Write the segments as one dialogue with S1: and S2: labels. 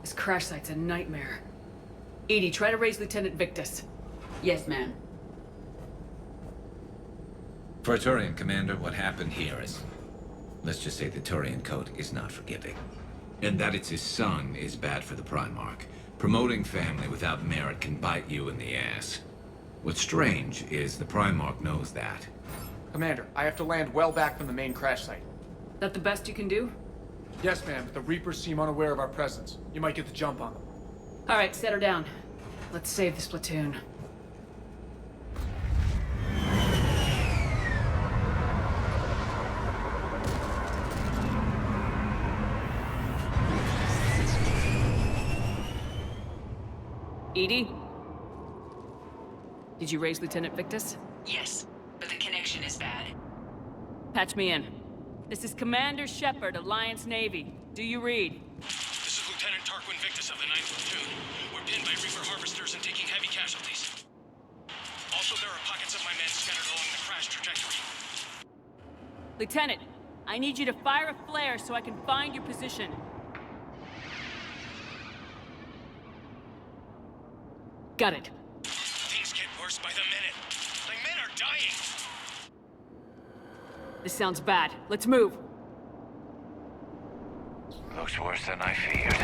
S1: This crash site's a nightmare. Edie, try to raise Lieutenant Victus.
S2: Yes, ma'am.
S3: For a Turian commander, what happened here is... let's just say the Turian code is not forgiving. And that it's his son is bad for the Primarch. Promoting family without merit can bite you in the ass. What's strange is the Primarch knows that.
S4: Commander, I have to land well back from the main crash site.
S1: That the best you can do?
S4: Yes, ma'am, but the Reapers seem unaware of our presence. You might get the jump on them.
S1: All right, set her down. Let's save this platoon. Edie? Did you raise Lieutenant Victus?
S2: Yes, but the connection is bad.
S1: Patch me in. This is Commander Shepard, Alliance Navy. Do you read?
S5: This is Lieutenant Tarquin Victus of the 9th Platoon. We're pinned by Reaper harvesters and taking heavy casualties. Also, there are pockets of my men scattered along the crash trajectory.
S1: Lieutenant, I need you to fire a flare so I can find your position. Got it.
S5: Things get worse by the minute. My men are dying!
S1: This sounds bad. Let's move.
S3: Looks worse than I feared.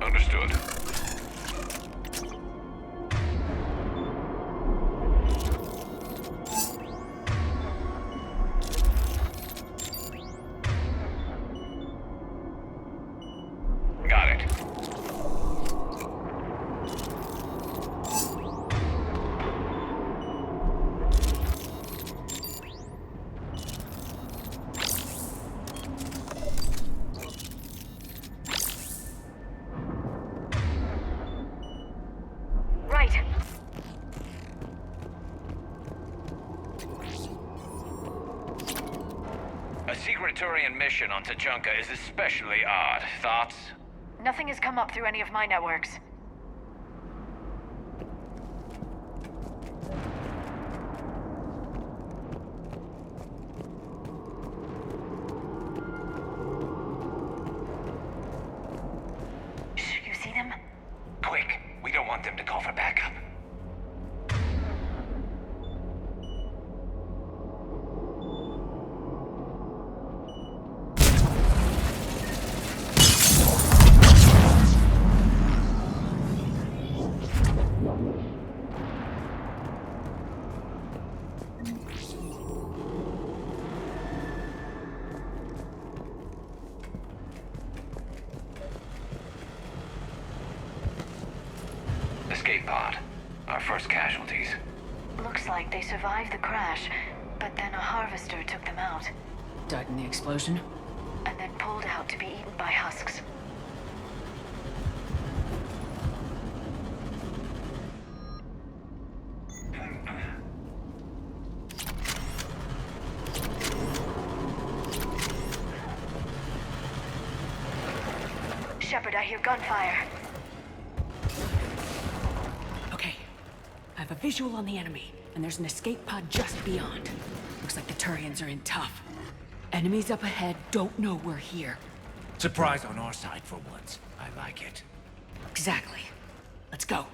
S3: Understood. Got it.
S6: Right.
S3: A secret Turian mission on Tachanka is especially odd. Thoughts?
S6: Nothing has come up through any of my networks. You see them?
S3: Quick! We don't want them to call for backup. Escape pod. Our first casualties.
S6: Looks like they survived the crash, but then a harvester took them out,
S1: Died in the explosion?
S6: and then pulled out to be eaten by husks. Shepard, I hear gunfire.
S1: Okay. I have a visual on the enemy, and there's an escape pod just beyond. Looks like the Turians are in tough. Enemies up ahead don't know we're here.
S3: Surprise on our side for once. I like it.
S1: Exactly. Let's go.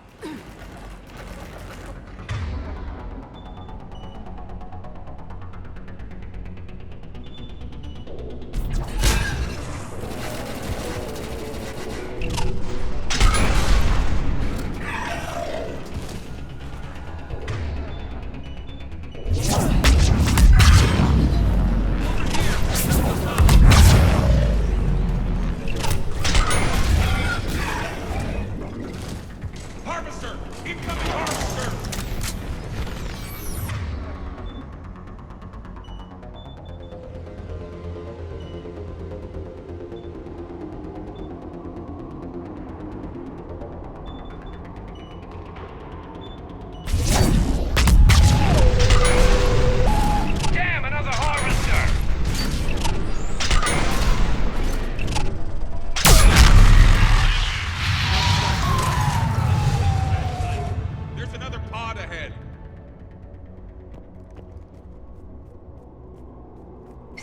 S5: Harvester! Incoming harvester!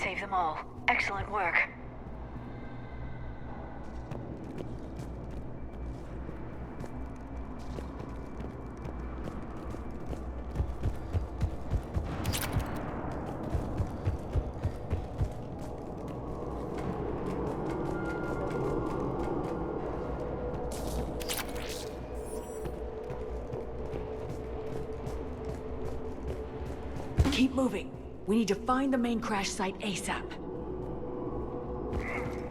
S6: save them all. Excellent work.
S1: Keep moving. We need to find the main crash site ASAP.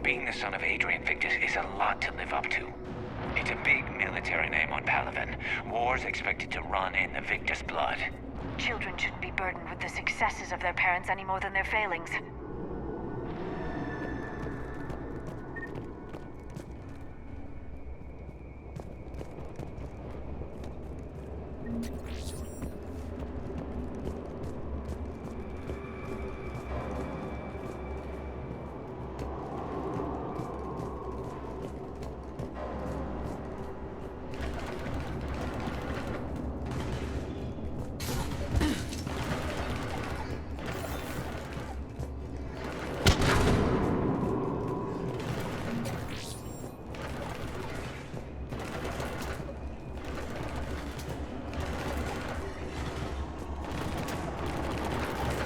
S3: Being the son of Adrian Victus is a lot to live up to. It's a big military name on Palaven. War's expected to run in the Victus blood.
S6: Children shouldn't be burdened with the successes of their parents any more than their failings.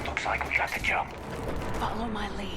S3: Looks like we got the jump.
S1: Follow my lead.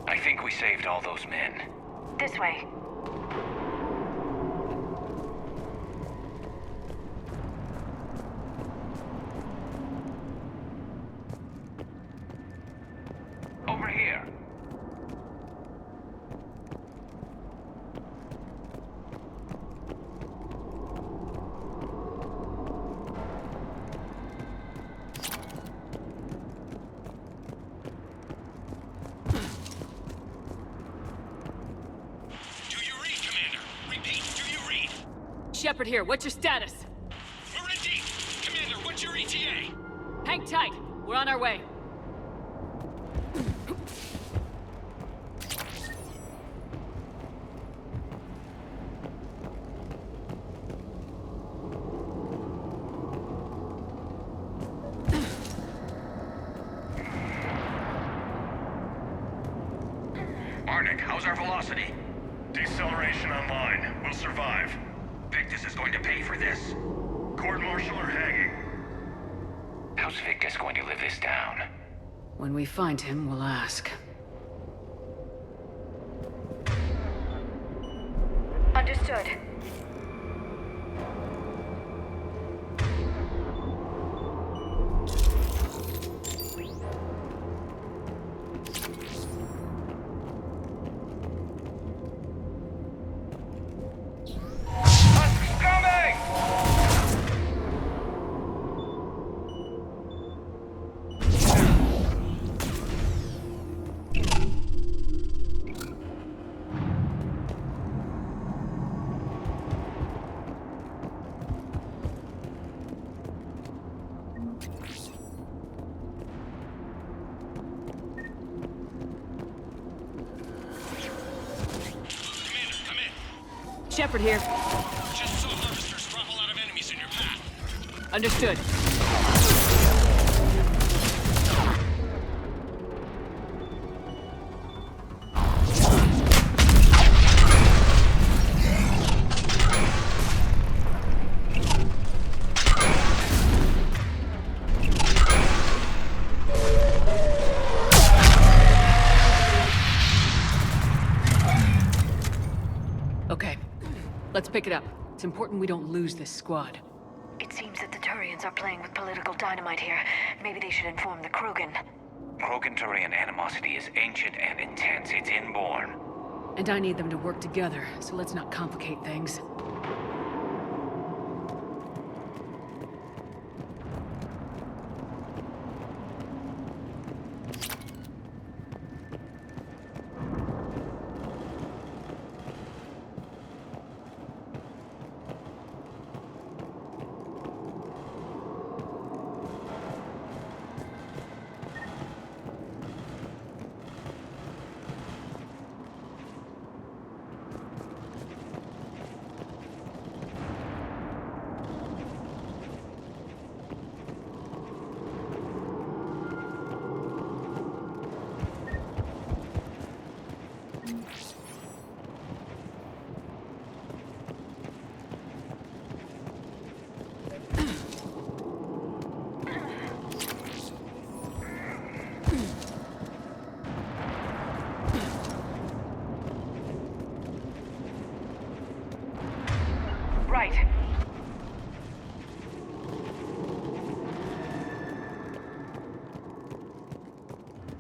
S3: I think we saved all those men.
S6: This way.
S3: Over here.
S1: Shepard here, what's your status?
S5: We're in deep. Commander, what's your ETA?
S1: Hang tight, we're on our way.
S7: Arnik, how's our velocity? Deceleration online. We'll survive.
S3: Victus is going to pay for this.
S7: Court-martial or hanging?
S3: How's Victus going to live this down?
S1: When we find him, we'll ask.
S6: Understood.
S1: Shepard here.
S5: Just saw harvesters drop a lot of enemies in your path.
S1: Understood. Let's pick it up. It's important we don't lose this squad.
S6: It seems that the Turians are playing with political dynamite here. Maybe they should inform the Krogan.
S3: Krogan-Turian animosity is ancient and intense. It's inborn.
S1: And I need them to work together, so let's not complicate things.
S6: Right.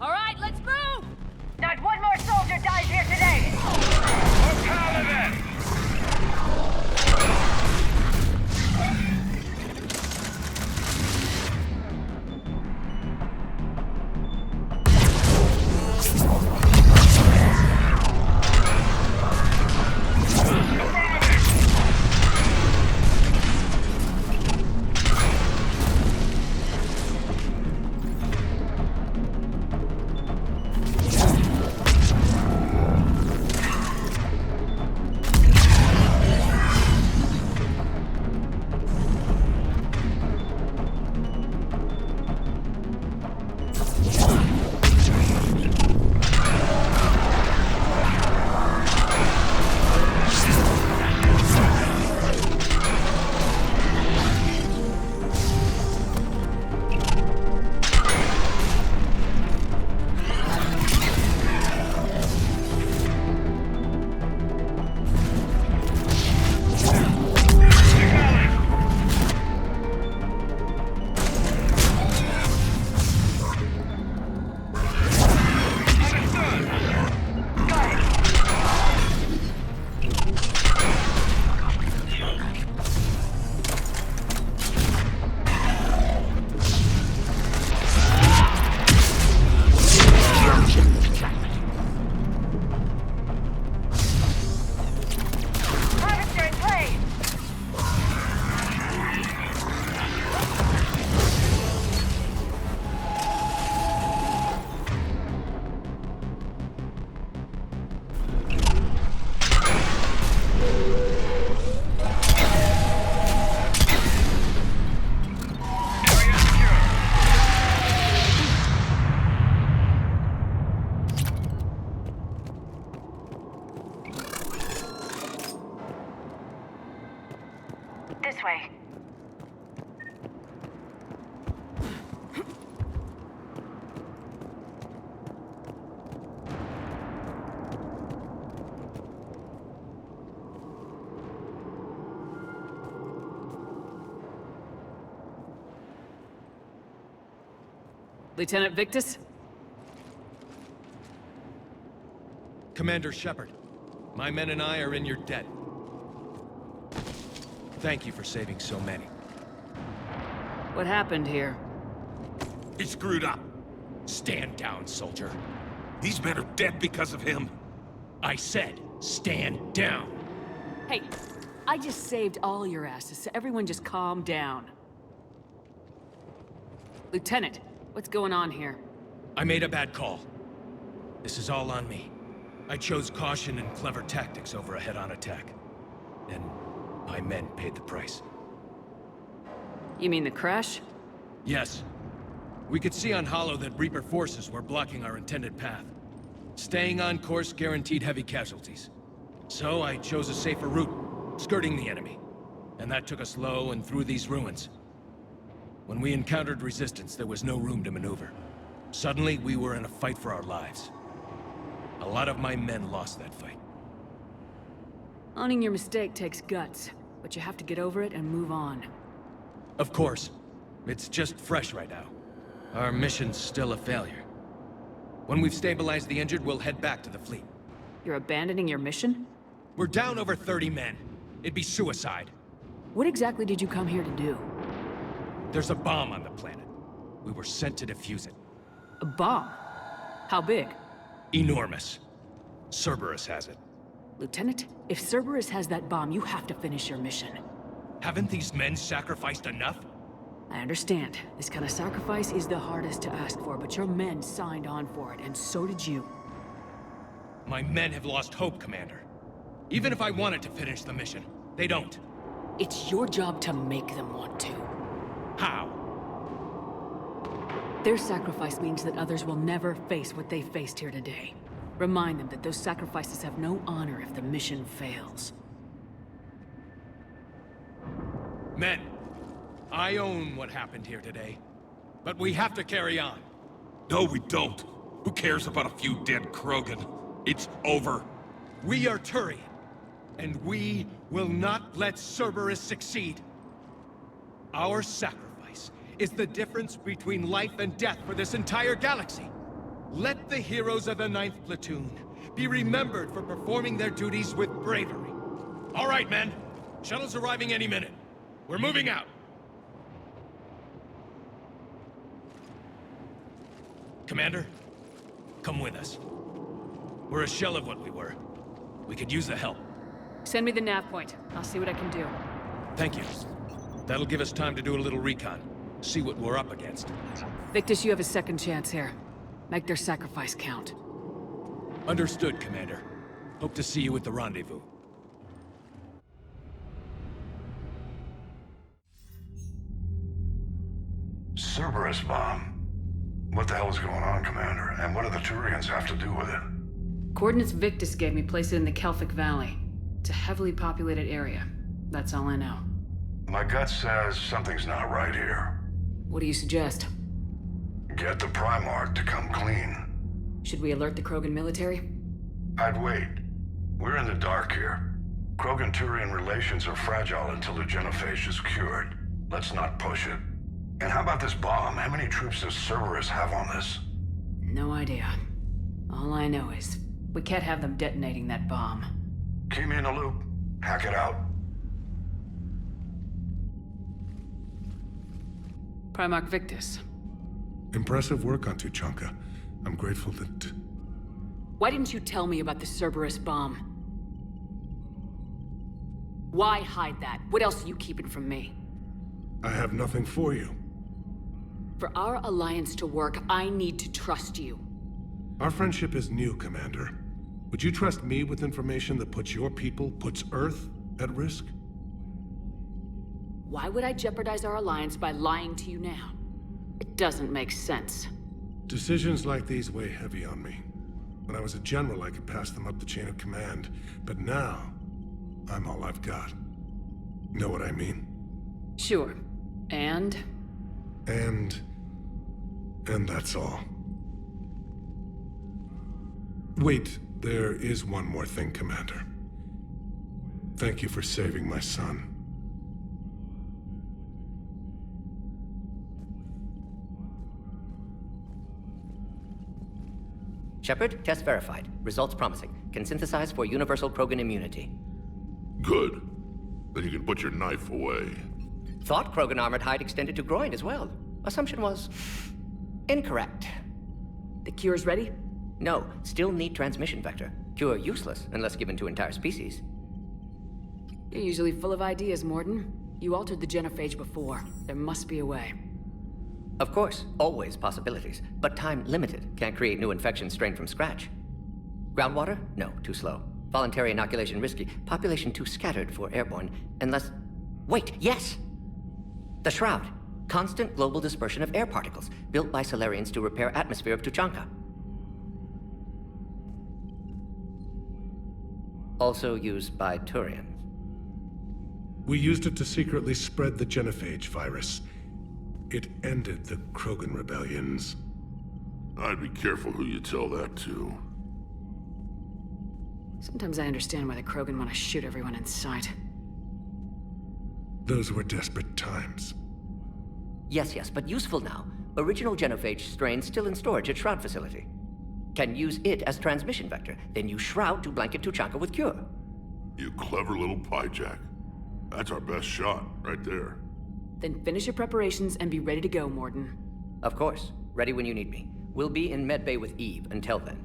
S1: All right, let's move!
S6: Not one more soldier dies here today! This way.
S1: Lieutenant Victus?
S5: Commander Shepard, my men and I are in your debt. Thank you for saving so many.
S1: What happened here?
S8: He screwed up. Stand down, soldier. These men are dead because of him.
S5: I said, stand down.
S1: Hey, I just saved all your asses, so everyone just calm down. Lieutenant, what's going on here?
S5: I made a bad call. This is all on me. I chose caution and clever tactics over a head-on attack. And my men paid the price.
S1: You mean the crash?
S5: Yes. We could see on Hollow that Reaper forces were blocking our intended path. Staying on course guaranteed heavy casualties. So I chose a safer route, skirting the enemy. And that took us low and through these ruins. When we encountered resistance, there was no room to maneuver. Suddenly, we were in a fight for our lives. A lot of my men lost that fight.
S1: Owning your mistake takes guts, but you have to get over it and move on.
S5: Of course. It's just fresh right now. Our mission's still a failure. When we've stabilized the injured, we'll head back to the fleet.
S1: You're abandoning your mission?
S5: We're down over 30 men. It'd be suicide.
S1: What exactly did you come here to do?
S5: There's a bomb on the planet. We were sent to defuse it.
S1: A bomb? How big?
S5: Enormous. Cerberus has it.
S1: Lieutenant, if Cerberus has that bomb, you have to finish your mission.
S5: Haven't these men sacrificed enough?
S1: I understand. This kind of sacrifice is the hardest to ask for, but your men signed on for it, and so did you.
S5: My men have lost hope, Commander. Even if I wanted to finish the mission, they don't.
S1: It's your job to make them want to.
S5: How?
S1: Their sacrifice means that others will never face what they faced here today. Remind them that those sacrifices have no honor if the mission fails.
S5: Men, I own what happened here today. But we have to carry on.
S8: No, we don't. Who cares about a few dead Krogan? It's over.
S5: We are Turian, and we will not let Cerberus succeed. Our sacrifice is the difference between life and death for this entire galaxy. Let the heroes of the 9th Platoon be remembered for performing their duties with bravery. All right, men. Shuttle's arriving any minute. We're moving out. Commander, come with us. We're a shell of what we were. We could use the help.
S1: Send me the nav point. I'll see what I can do.
S5: Thank you. That'll give us time to do a little recon. See what we're up against.
S1: Victus, you have a second chance here. Make their sacrifice count.
S5: Understood, Commander. Hope to see you at the rendezvous.
S9: Cerberus bomb. What the hell is going on, Commander? And what do the Turians have to do with it?
S1: Coordinates Victus gave me place it in the Kelphic Valley. It's a heavily populated area. That's all I know.
S9: My gut says something's not right here.
S1: What do you suggest?
S9: Get the Primarch to come clean.
S1: Should we alert the Krogan military?
S9: I'd wait. We're in the dark here. Krogan-Turian relations are fragile until the genophage is cured. Let's not push it. And how about this bomb? How many troops does Cerberus have on this?
S1: No idea. All I know is, we can't have them detonating that bomb.
S9: Keep me in the loop. Hack it out.
S1: Primarch Victus.
S10: Impressive work on Tuchanka. I'm grateful that...
S1: Why didn't you tell me about the Cerberus bomb? Why hide that? What else are you keeping from me?
S10: I have nothing for you.
S1: For our alliance to work, I need to trust you.
S10: Our friendship is new, Commander. Would you trust me with information that puts your people, puts Earth, at risk?
S1: Why would I jeopardize our alliance by lying to you now? It doesn't make sense.
S10: Decisions like these weigh heavy on me. When I was a general, I could pass them up the chain of command. But now, I'm all I've got. Know what I mean?
S1: Sure. And
S10: that's all. Wait, there is one more thing, Commander. Thank you for saving my son.
S11: Shepard, test verified. Results promising. Can synthesize for universal Krogan immunity.
S8: Good. Then you can put your knife away.
S11: Thought Krogan armored hide extended to groin as well. Assumption was... incorrect.
S1: the cure's ready?
S11: No, still need transmission vector. Cure useless unless given to entire species.
S1: You're usually full of ideas, Morden. You altered the genophage before. There must be a way.
S11: Of course, always possibilities, but time limited. Can't create new infections strained from scratch. Groundwater? No, too slow. Voluntary inoculation risky. Population too scattered for airborne, unless... Wait, yes! The Shroud. Constant global dispersion of air particles, built by Solarians to repair atmosphere of Tuchanka. Also used by Turians.
S10: We used it to secretly spread the genophage virus. It ended the Krogan rebellions.
S8: I'd be careful who you tell that to.
S1: Sometimes I understand why the Krogan want to shoot everyone in sight.
S10: Those were desperate times.
S11: Yes, but useful now. Original genophage strain still in storage at Shroud facility. Can use it as transmission vector, then use Shroud to blanket Tuchanka with cure.
S12: You clever little pyjack. That's our best shot, right there.
S1: Then finish your preparations and be ready to go, Morden.
S11: Of course. Ready when you need me. We'll be in medbay with Eve until then.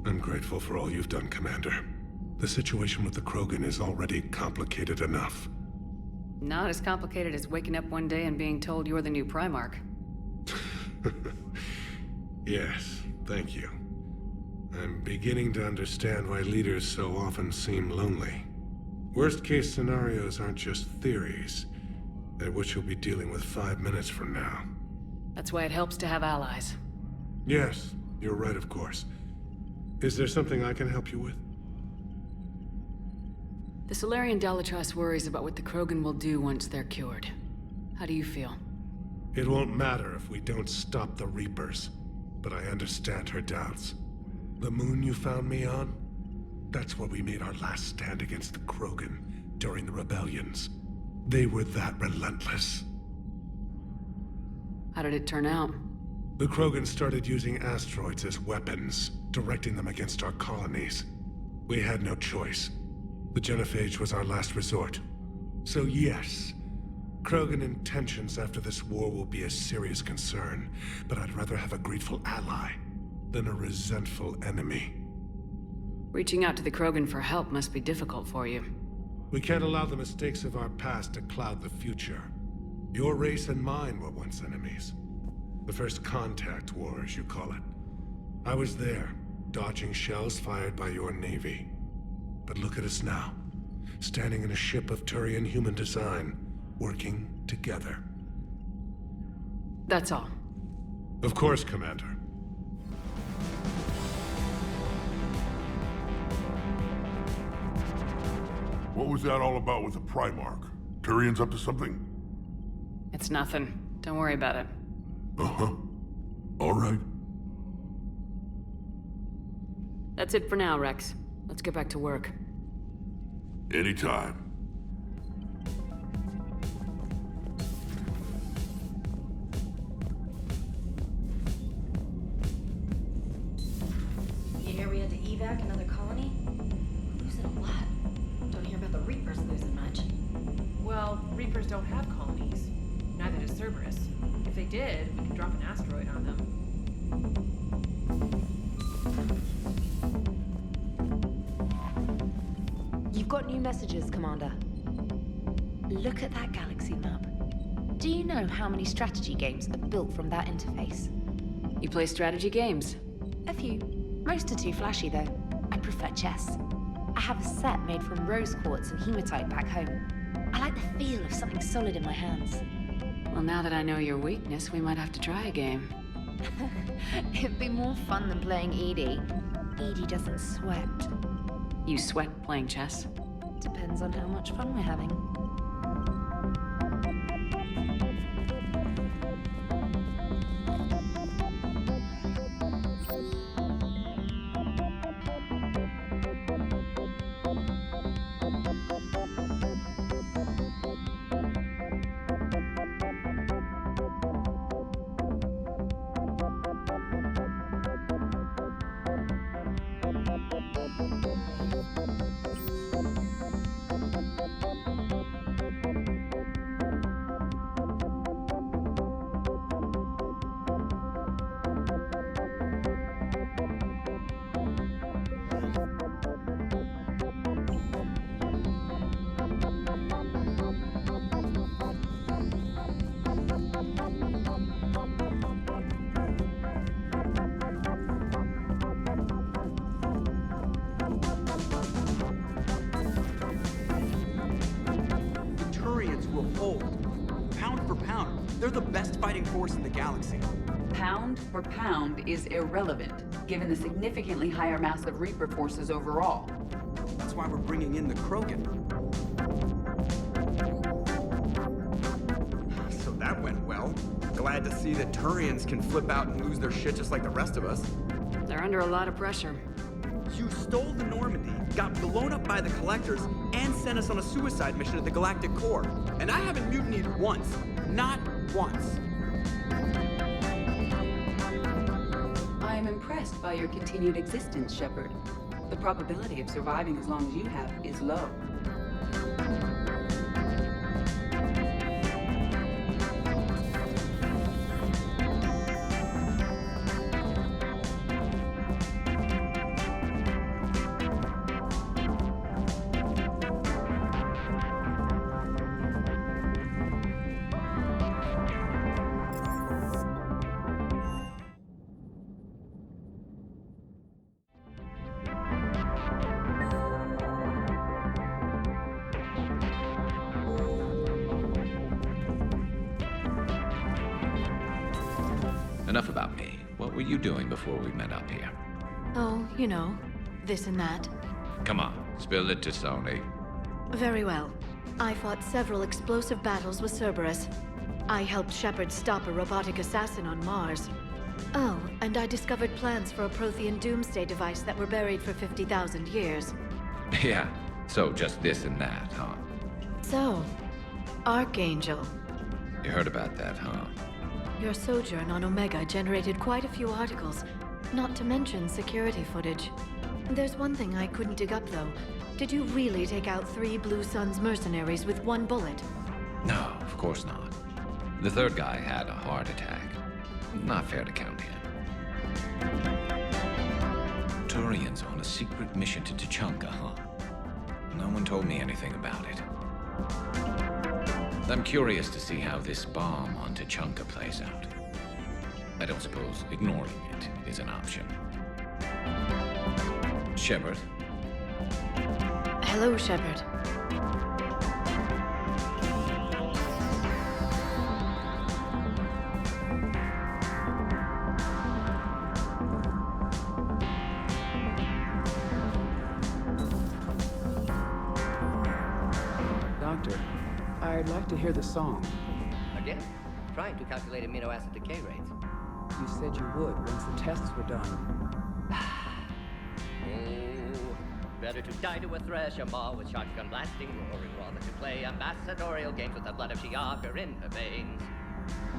S10: I'm grateful for all you've done, Commander. The situation with the Krogan is already complicated enough.
S1: Not as complicated as waking up one day and being told you're the new Primarch.
S10: Yes, thank you. I'm beginning to understand why leaders so often seem lonely. Worst-case scenarios aren't just theories. They're what you'll be dealing with 5 minutes from now.
S1: That's why it helps to have allies.
S10: Yes, you're right, of course. Is there something I can help you with?
S1: The Solarian Dalatrass worries about what the Krogan will do once they're cured. How do you feel?
S10: It won't matter if we don't stop the Reapers, but I understand her doubts. The moon you found me on? That's where we made our last stand against the Krogan during the rebellions. They were that relentless.
S1: How did it turn out?
S10: The Krogan started using asteroids as weapons, directing them against our colonies. We had no choice. The genophage was our last resort. So yes, Krogan intentions after this war will be a serious concern, but I'd rather have a grateful ally than a resentful enemy.
S1: Reaching out to the Krogan for help must be difficult for you.
S10: We can't allow the mistakes of our past to cloud the future. Your race and mine were once enemies. The first contact war, as you call it. I was there, dodging shells fired by your navy. But look at us now, standing in a ship of Turian human design, working together.
S1: That's all.
S10: Of course, Commander.
S12: What was that all about with the Primarch? Turian's up to something?
S1: It's nothing. Don't worry about it.
S12: Uh-huh. All right.
S1: That's it for now, Rex. Let's get back to work.
S12: Anytime.
S13: You hear we had to evac another colony? We're losing a lot. Don't hear about the Reapers losing much.
S14: Well, Reapers don't have colonies. Neither does Cerberus. If they did, we could drop an asteroid on them.
S15: You've got new messages, Commander. Look at that galaxy map. Do you know how many strategy games are built from that interface?
S1: You play strategy games?
S15: A few. Most are too flashy, though. I prefer chess. I have a set made from rose quartz and hematite back home. I like the feel of something solid in my hands.
S1: Well, now that I know your weakness, we might have to try a game.
S15: It'd be more fun than playing Edie. Edie doesn't sweat.
S1: You sweat playing chess?
S15: Depends on how much fun we're having.
S16: They're the best fighting force in the galaxy.
S2: Pound for pound is irrelevant, given the significantly higher mass of Reaper forces overall.
S16: That's why we're bringing in the Krogan. So that went well. Glad to see that Turians can flip out and lose their shit just like the rest of us.
S1: They're under a lot of pressure.
S16: You stole the Normandy, got blown up by the Collectors, and sent us on a suicide mission at the Galactic Core. And I haven't mutinied once. Not once.
S2: I am impressed by your continued existence, Shepard. The probability of surviving as long as you have is low.
S3: Enough about me. What were you doing before we met up here?
S6: Oh, you know, this and that.
S3: Come on, spill it to Sony.
S6: Very well. I fought several explosive battles with Cerberus. I helped Shepard stop a robotic assassin on Mars. Oh, and I discovered plans for a Prothean doomsday device that were buried for 50,000 years.
S3: Yeah, so just this and that, huh?
S6: So, Archangel.
S3: You heard about that, huh?
S6: Your sojourn on Omega generated quite a few articles, not to mention security footage. There's one thing I couldn't dig up, though. Did you really take out 3 Blue Suns mercenaries with 1 bullet?
S3: No, of course not. The third guy had a heart attack. Not fair to count him. Turians on a secret mission to Tuchanka, huh? No one told me anything about it. I'm curious to see how this bomb on Tuchanka plays out. I don't suppose ignoring it is an option. Shepard?
S6: Hello, Shepard.
S17: Doctor, I'd like to hear the song.
S11: Again? Trying to calculate amino acid decay rates.
S17: You said you would once the tests were done.
S11: Oh, better to die to a thresher maw with shotgun blasting roaring rather to play ambassadorial games with the blood of Shiaka in her veins.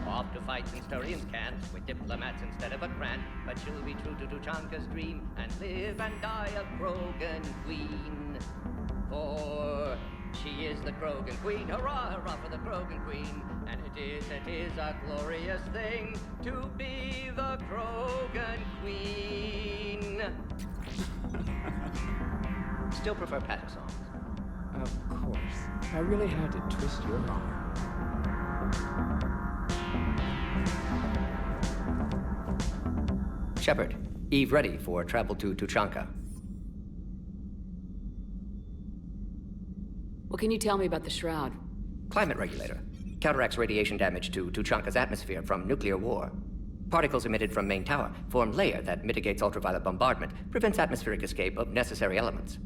S11: Off to fight in Turian's camp with diplomats instead of a grant, but she'll be true to Tuchanka's dream and live and die a Krogan queen. For she is the Krogan queen, hurrah, hurrah for the Krogan queen. And it is a glorious thing to be the Krogan queen. Still prefer patter songs.
S17: Of course. I really had to twist your arm.
S11: Shepard, Eve ready for travel to Tuchanka.
S1: What can you tell me about the Shroud?
S11: Climate regulator. Counteracts radiation damage to Tuchanka's atmosphere from nuclear war. Particles emitted from main tower form layer that mitigates ultraviolet bombardment, prevents atmospheric escape of necessary elements.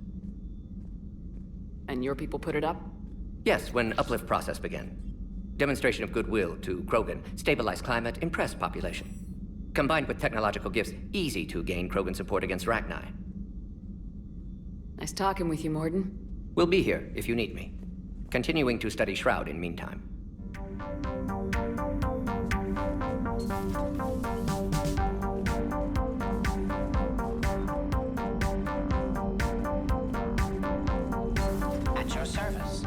S1: And your people put it up?
S11: Yes, when uplift process began. Demonstration of goodwill to Krogan, stabilize climate, impress population. Combined with technological gifts, easy to gain Krogan support against Rachni.
S1: Nice talking with you, Morden.
S11: We'll be here if you need me. Continuing to study Shroud in meantime.
S18: At your service.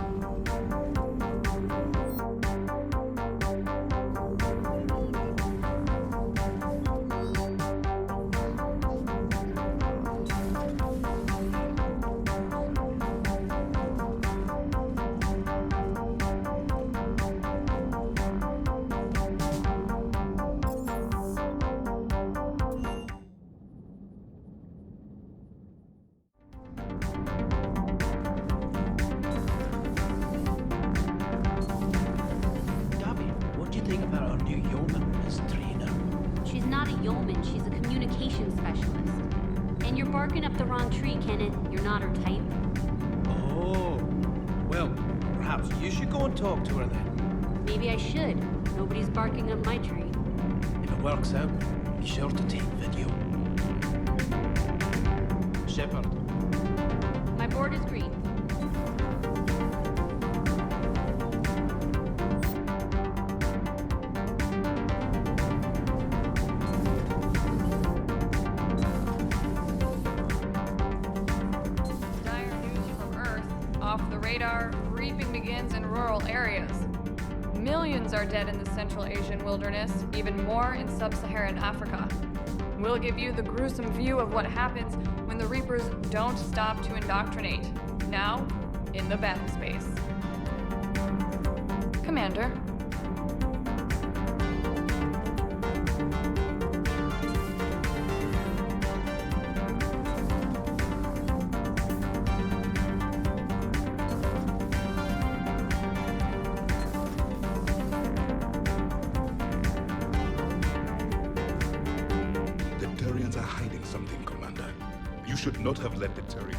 S18: and she's a communications specialist. And you're barking up the wrong tree, Kenneth. You're not her type.
S19: Oh. Well, perhaps you should go and talk to her then.
S18: Maybe I should. Nobody's barking up my tree.
S19: If it works out, be sure to take video. Shepard.
S18: My board is green.
S20: Dire news from Earth. Off the radar, reaping begins in rural areas. Millions are dead in the Central Asian wilderness, even more in sub-Saharan Africa. We'll give you the gruesome view of what happens when the Reapers don't stop to indoctrinate. Now, in the battle space. Commander.
S12: The Turians are hiding something, Commander. You should not have let the Turians.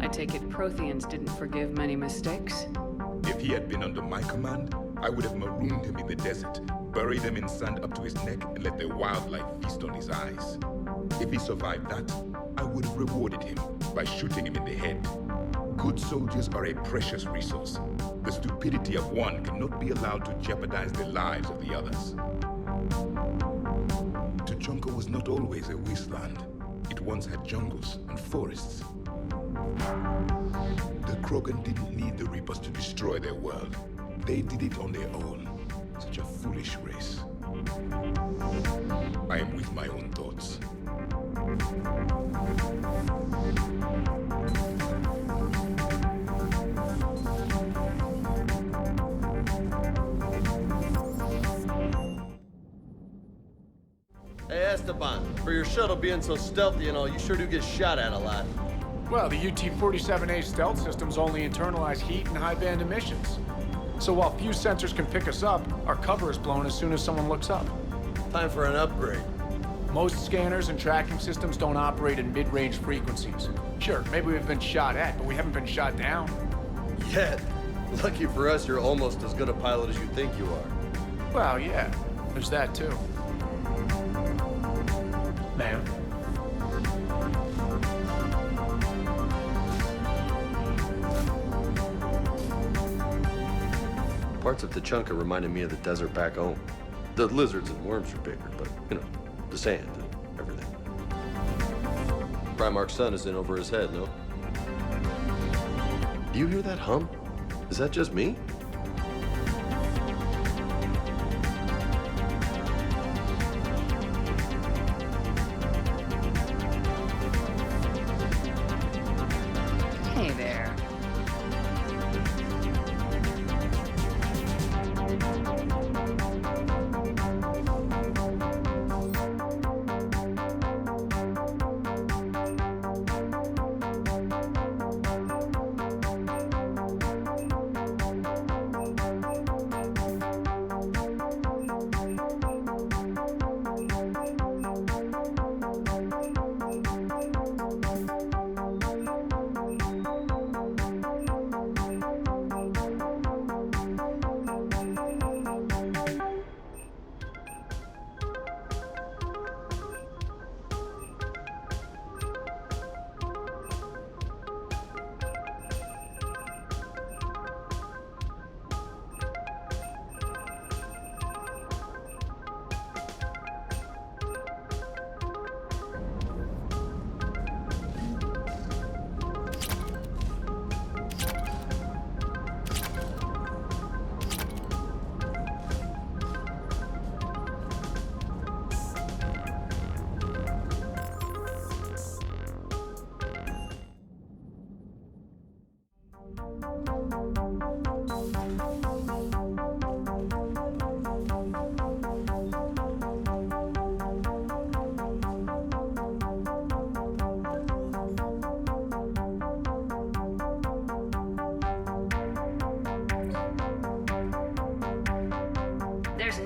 S2: I take it Protheans didn't forgive many mistakes?
S12: If he had been under my command, I would have marooned him in the desert, buried him in sand up to his neck, and let the wildlife feast on his eyes. If he survived that, I would have rewarded him by shooting him in the head. Good soldiers are a precious resource. The stupidity of one cannot be allowed to jeopardize the lives of the others. Tuchanka was not always a wasteland. It once had jungles and forests. The Krogan didn't need the Reapers to destroy their world. They did it on their own. Such a foolish race. I am with my own thoughts.
S21: Hey, Esteban, for your shuttle being so stealthy and all, you sure do get shot at a lot.
S4: Well, the UT-47A stealth systems only internalize heat and high-band emissions. So while few sensors can pick us up, our cover is blown as soon as someone looks up.
S21: Time for an upgrade.
S4: Most scanners and tracking systems don't operate in mid-range frequencies. Sure, maybe we've been shot at, but we haven't been shot down.
S21: Yet. Lucky for us, you're almost as good a pilot as you think you are.
S4: Well, yeah, there's that too. Ma'am?
S21: Parts of Tuchanka reminded me of the desert back home. The lizards and worms are bigger, but, you know, the sand and everything. Primarch's sun is in over his head, no? Do you hear that hum? Is that just me?
S2: Hey there.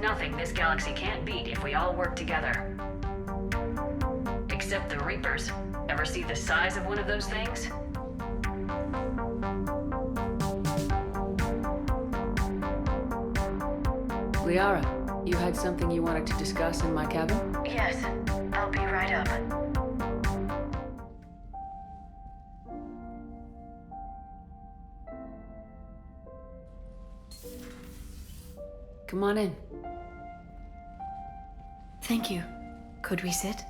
S1: nothing this galaxy can't beat if we all work together. Except the Reapers. Ever see the size of one of those things? Liara, you had something you wanted to discuss in my cabin?
S6: Yes, I'll be right up.
S1: Come on in.
S6: Thank you. Could we sit?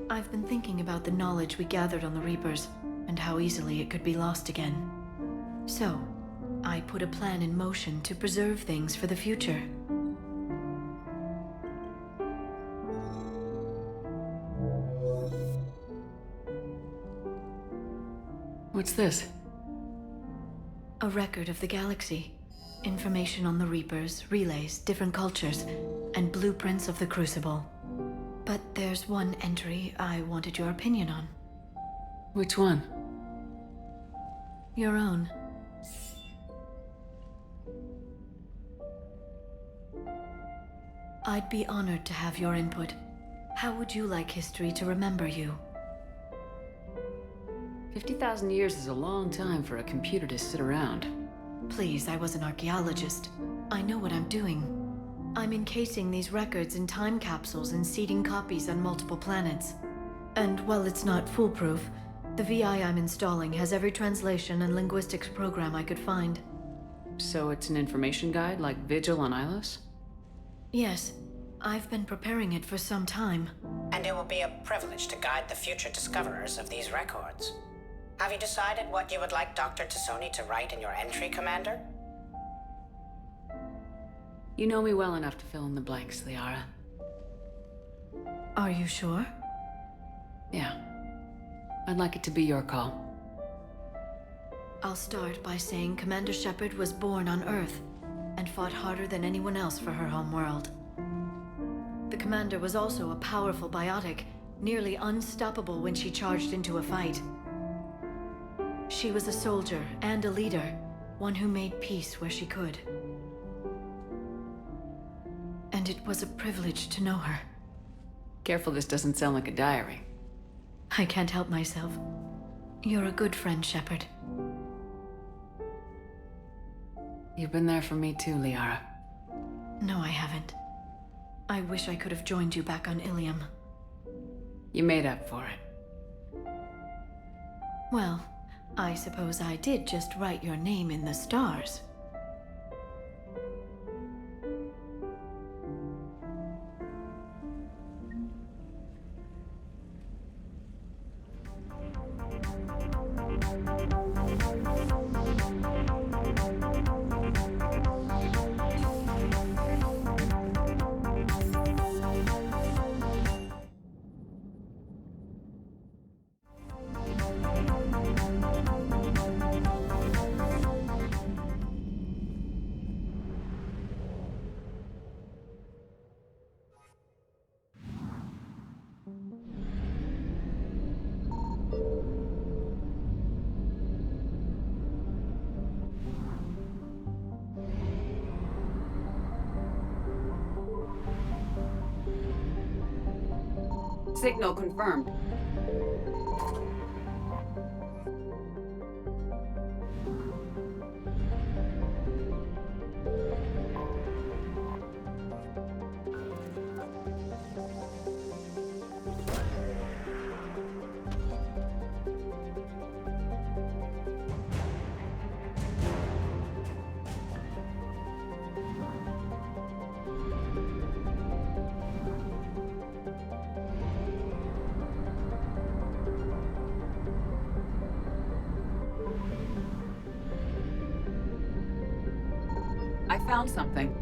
S6: I've been thinking about the knowledge we gathered on the Reapers, and how easily it could be lost again. So, I put a plan in motion to preserve things for the future.
S1: What's this?
S6: A record of the galaxy. Information on the Reapers, relays, different cultures, and blueprints of the Crucible. But there's one entry I wanted your opinion on.
S1: Which one?
S6: Your own. I'd be honored to have your input. How would you like history to remember you?
S1: 50,000 years is a long time for a computer to sit around.
S6: Please, I was an archaeologist. I know what I'm doing. I'm encasing these records in time capsules and seeding copies on multiple planets. And while it's not foolproof, the VI I'm installing has every translation and linguistics program I could find.
S1: So it's an information guide like Vigil on Ilos?
S6: Yes. I've been preparing it for some time.
S7: And it will be a privilege to guide the future discoverers of these records. Have you decided what you would like Dr. Tassoni to write in your entry, Commander?
S1: You know me well enough to fill in the blanks, Liara.
S6: Are you sure?
S1: Yeah. I'd like it to be your call.
S6: I'll start by saying Commander Shepard was born on Earth and fought harder than anyone else for her home world. The Commander was also a powerful biotic, nearly unstoppable when she charged into a fight. She was a soldier and a leader, one who made peace where she could. And it was a privilege to know her.
S1: Careful this doesn't sound like a diary.
S6: I can't help myself. You're a good friend, Shepard.
S1: You've been there for me too, Liara.
S6: No, I haven't. I wish I could have joined you back on Ilium.
S1: You made up for it.
S6: Well, I suppose I did just write your name in the stars.
S2: Signal confirmed. I found something.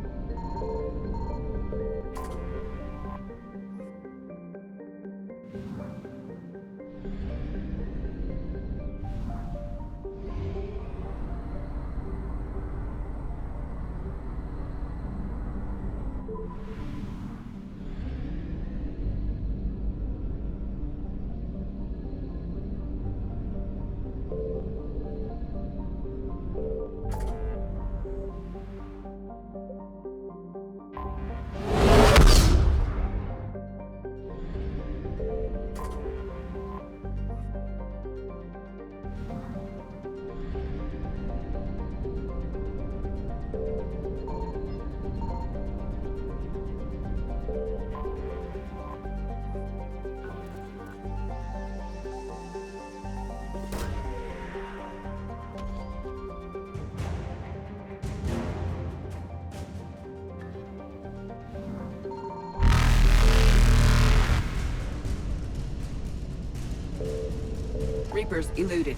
S2: Reapers eluded.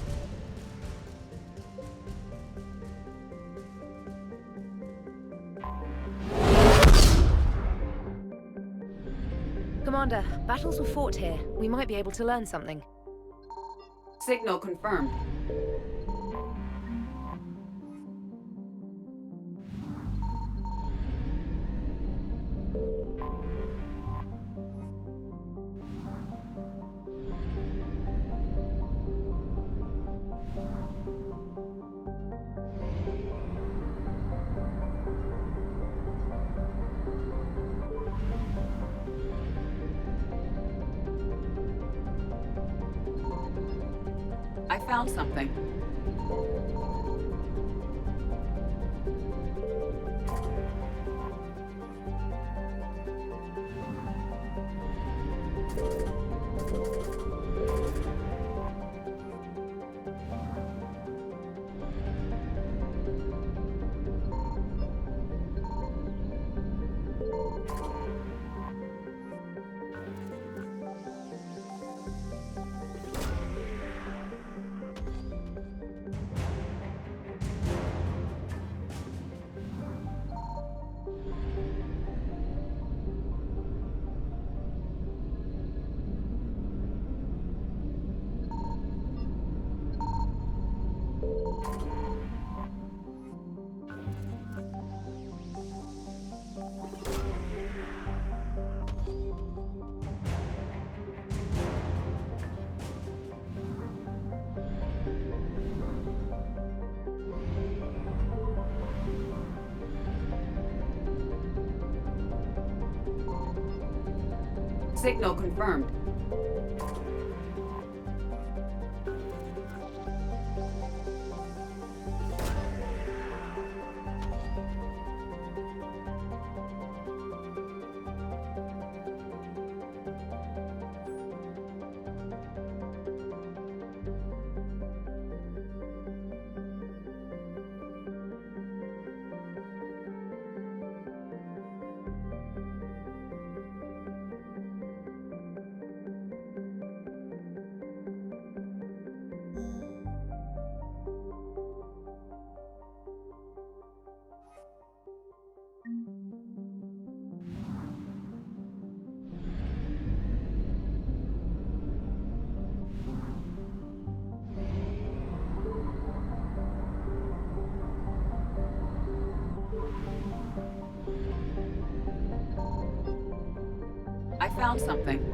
S15: Commander, battles were fought here. We might be able to learn something.
S2: Signal confirmed. I found something. Signal confirmed. I found something.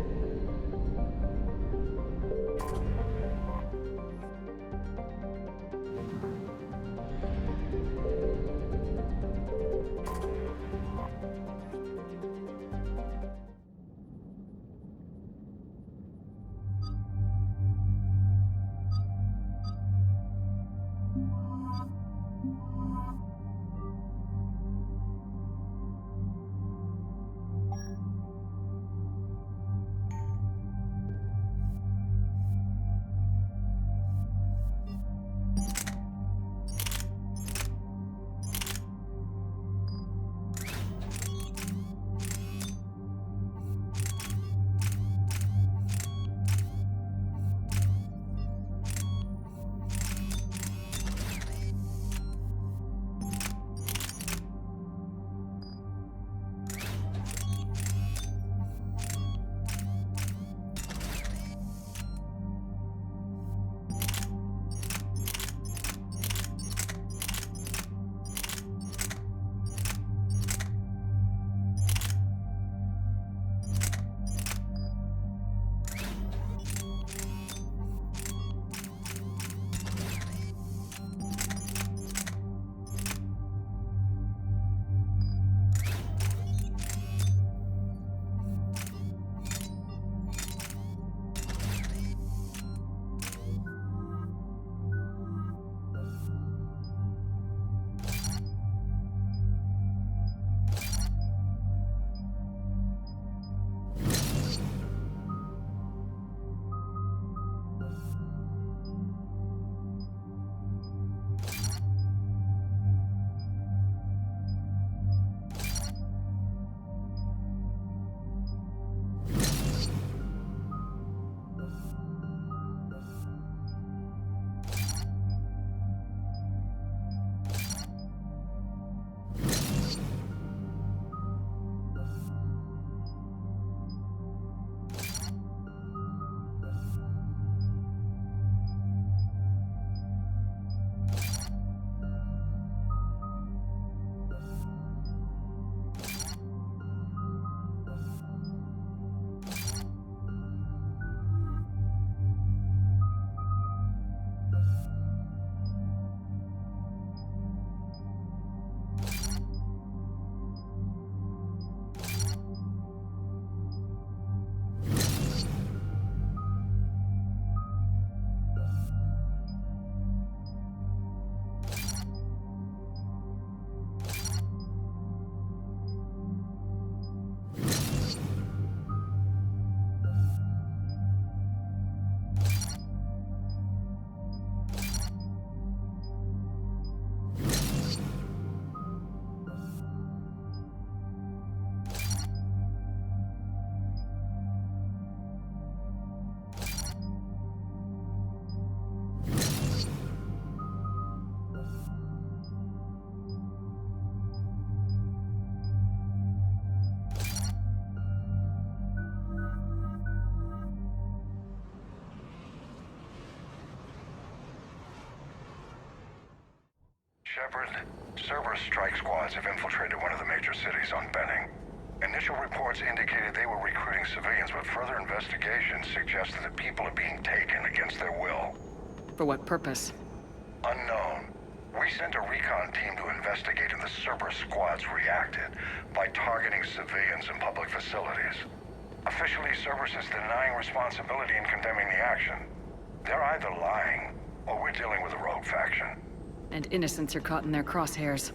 S9: Shepard, Cerberus strike squads have infiltrated one of the major cities on Benning. Initial reports indicated they were recruiting civilians, but further investigation suggested that people are being taken against their will.
S1: For what purpose?
S9: Unknown. We sent a recon team to investigate, and the Cerberus squads reacted by targeting civilians in public facilities. Officially, Cerberus is denying responsibility and condemning the action. They're either lying, or we're dealing with a rogue faction.
S1: And innocents are caught in their crosshairs.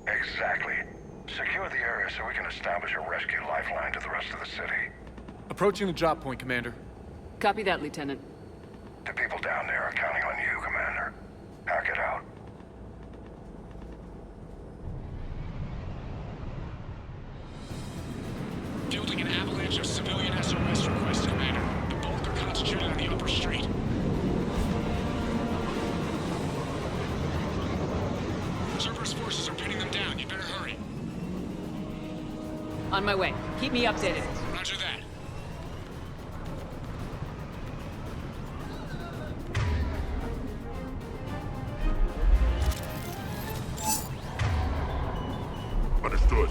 S9: Exactly. Secure the area so we can establish a rescue lifeline to the rest of the city.
S4: Approaching the drop point, Commander.
S1: Copy that, Lieutenant.
S9: The people down there are counting on you, Commander. Hack it out.
S4: Fielding an avalanche of civilian SOS requests, Commander. The bulk are concentrated on the upper street. Cerberus forces are pinning them down. You better hurry.
S1: On my way. Keep me updated.
S4: Roger that.
S12: Understood.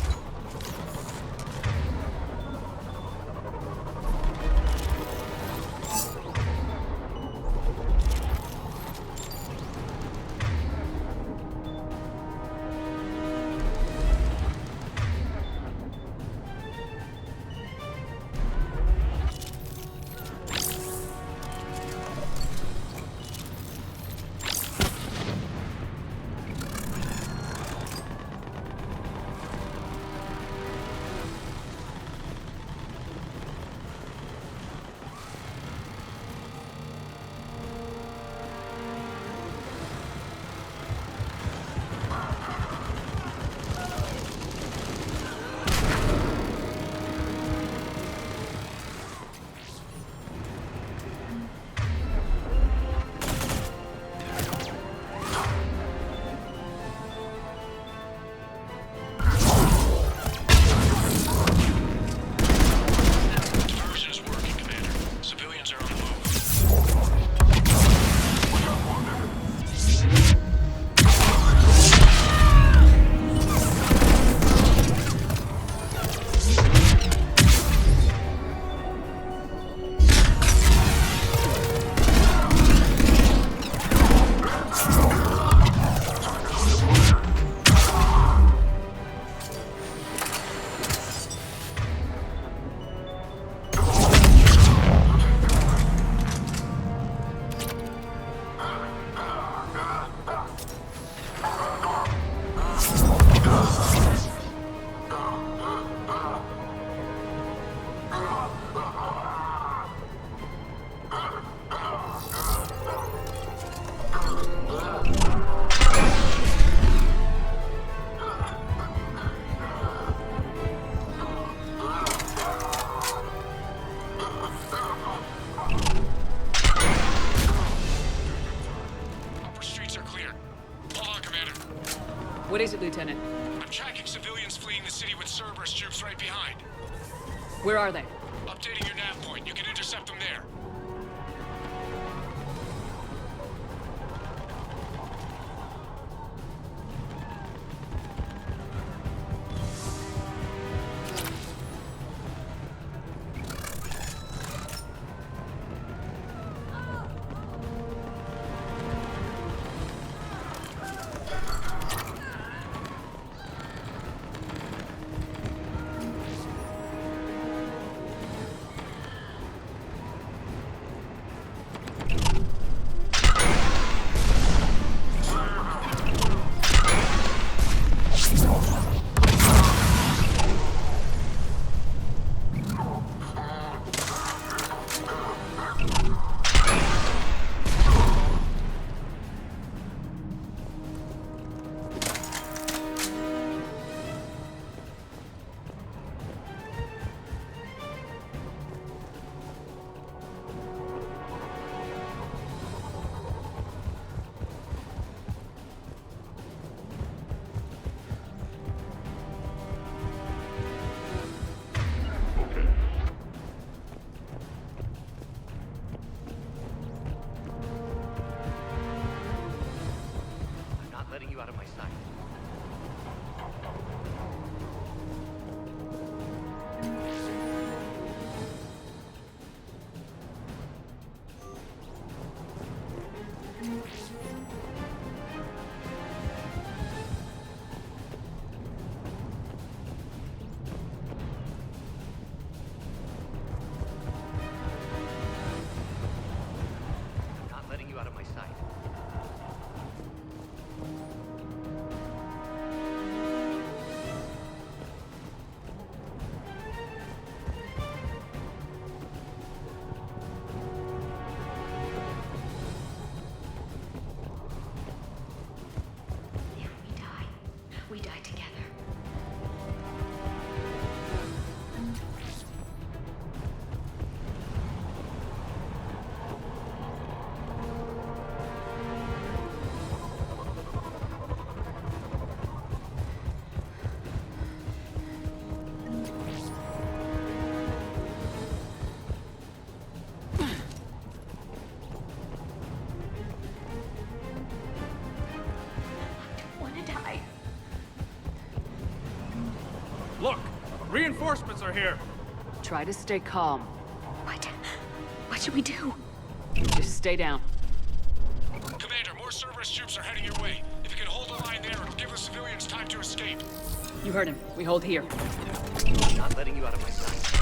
S1: What is it, Lieutenant?
S4: I'm tracking civilians fleeing the city with Cerberus troops right behind.
S1: Where are they?
S4: Updating your nav point. You can intercept them there.
S5: Reinforcements are here.
S1: Try to stay calm.
S15: What should we do?
S1: Just stay down.
S4: Commander, more Cerberus troops are heading your way. If you can hold the line there, it'll give the civilians time to escape.
S1: You heard him. We hold here.
S11: Not letting you out of my sight.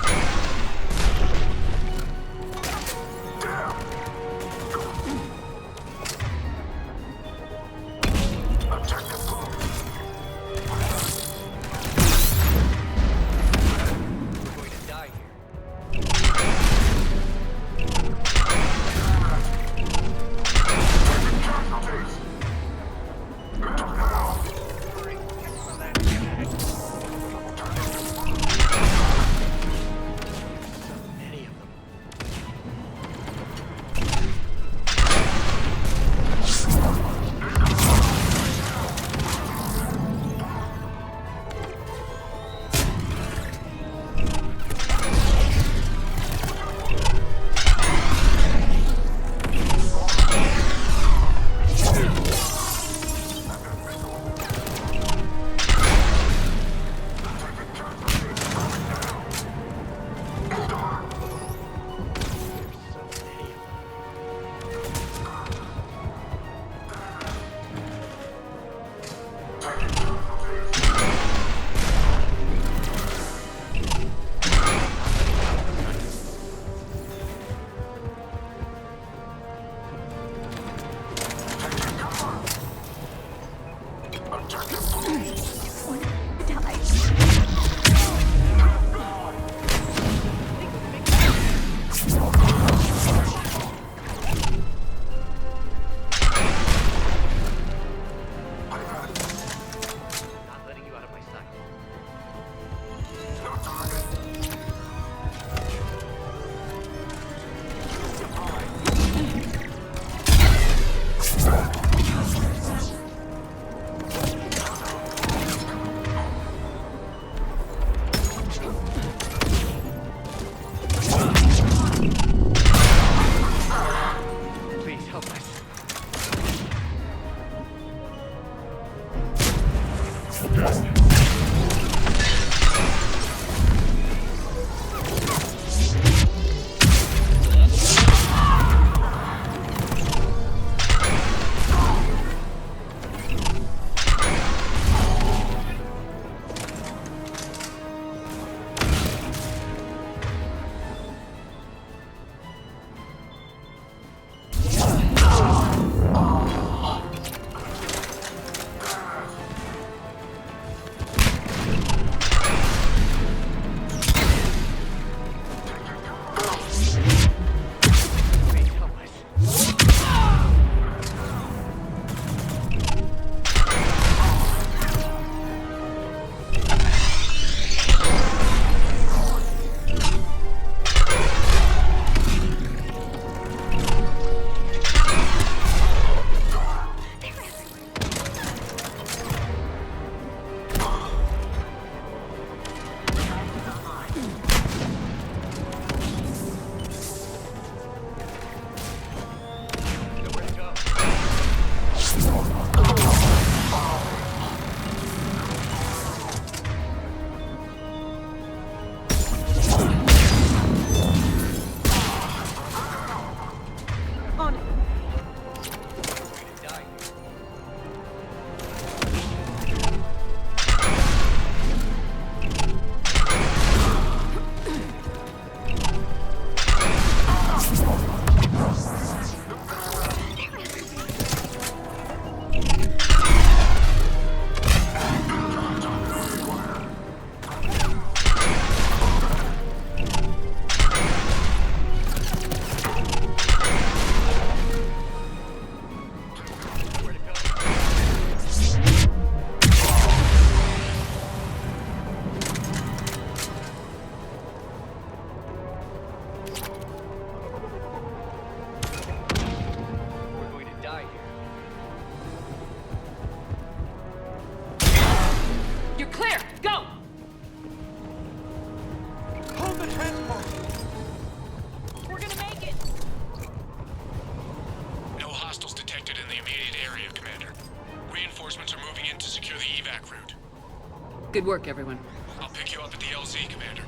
S1: Good work, everyone.
S4: I'll pick you up at the
S8: LZ, Commander.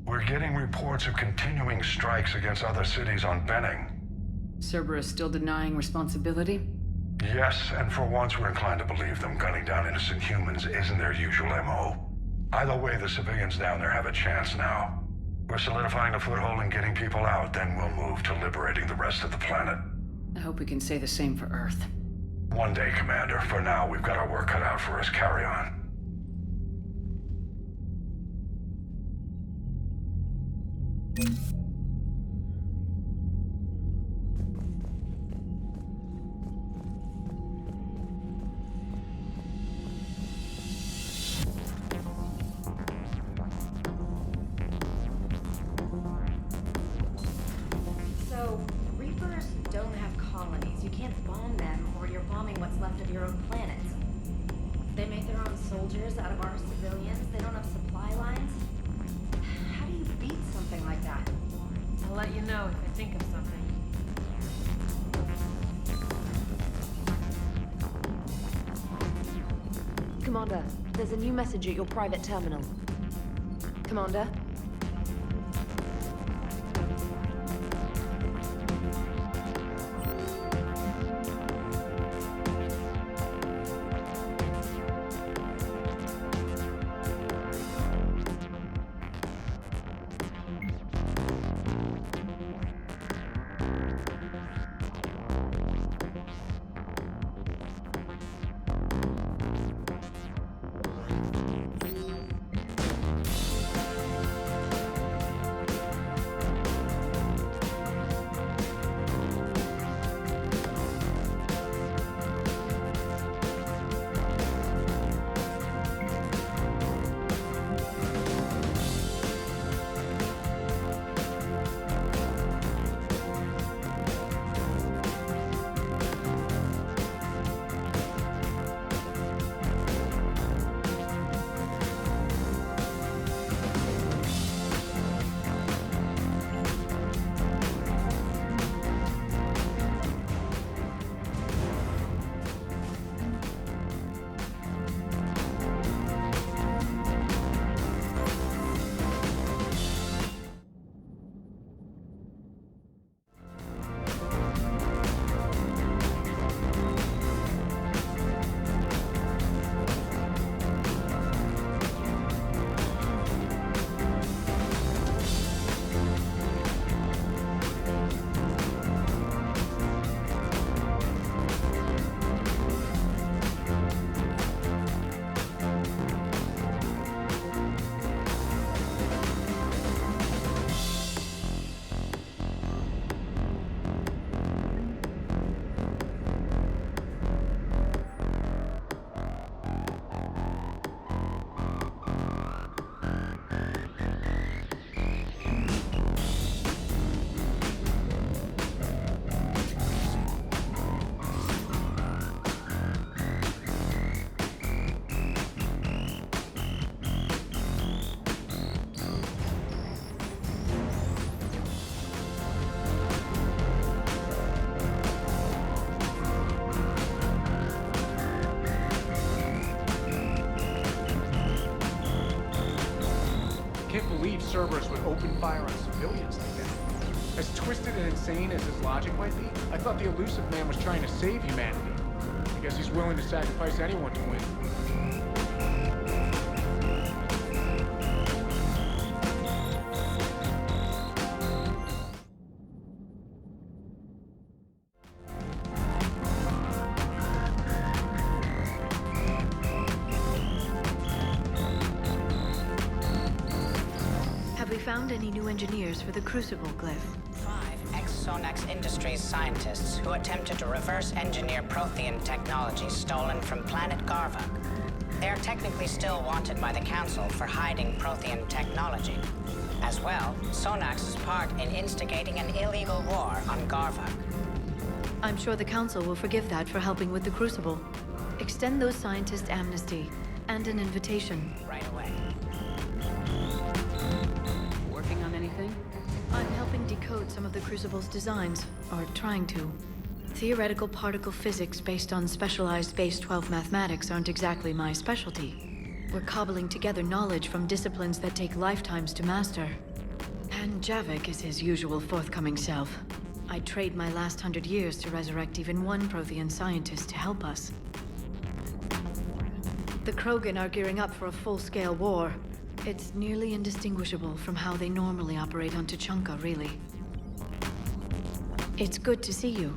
S9: We're getting reports of continuing strikes against other cities on Benning.
S2: Cerberus still denying responsibility?
S9: Yes, and for once we're inclined to believe them. Gunning down innocent humans isn't their usual MO. Either way, the civilians down there have a chance now. We're solidifying a foothold and getting people out, then we'll move to liberating the rest of the planet.
S2: I hope we can say the same for Earth.
S9: One day, Commander. For now, we've got our work cut out for us. Carry on.
S13: So, Reapers don't have colonies. You can't bomb them, or you're bombing what's left of your own planet. They make their own soldiers out of our civilians. They don't have supply lines. How do you beat something like that?
S14: I'll let you know if I think of something.
S15: Commander, there's a new message at your private terminal. Commander?
S4: Cerberus would open fire on civilians like that. As twisted and insane as his logic might be, I thought the elusive man was trying to save humanity. I guess he's willing to sacrifice anyone to win.
S6: Found any new engineers for the Crucible glyph?
S7: 5 ex-Sonax Industries scientists who attempted to reverse engineer Prothean technology stolen from planet Garva. They are technically still wanted by the Council for hiding Prothean technology. As well, Sonax's part in instigating an illegal war on Garva.
S6: I'm sure the Council will forgive that for helping with the Crucible. Extend those scientists amnesty and an invitation.
S7: Right away.
S1: Working on anything?
S6: I'm helping decode some of the Crucible's designs, or trying to. Theoretical particle physics based on specialized base 12 mathematics aren't exactly my specialty. We're cobbling together knowledge from disciplines that take lifetimes to master. And Javik is his usual forthcoming self. I'd trade my last 100 years to resurrect even one Prothean scientist to help us. The Krogan are gearing up for a full-scale war. It's nearly indistinguishable from how they normally operate on Tuchanka, really. It's good to see you.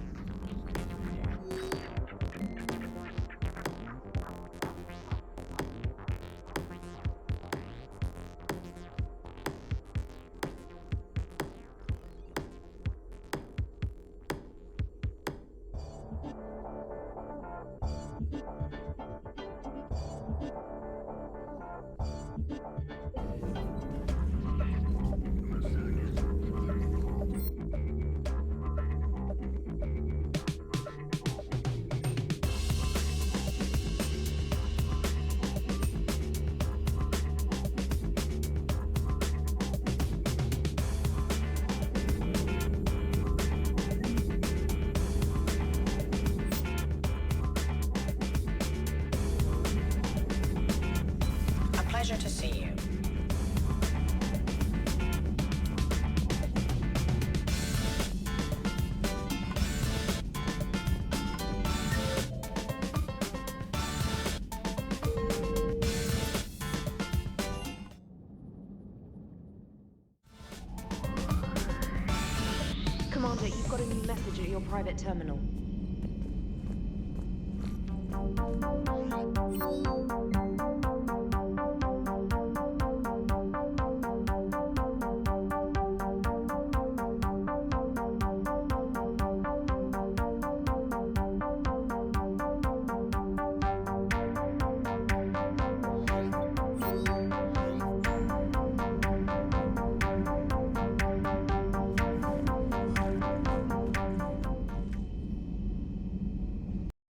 S7: Pleasure to see you.
S15: Commander, you've got a new message at your private terminal.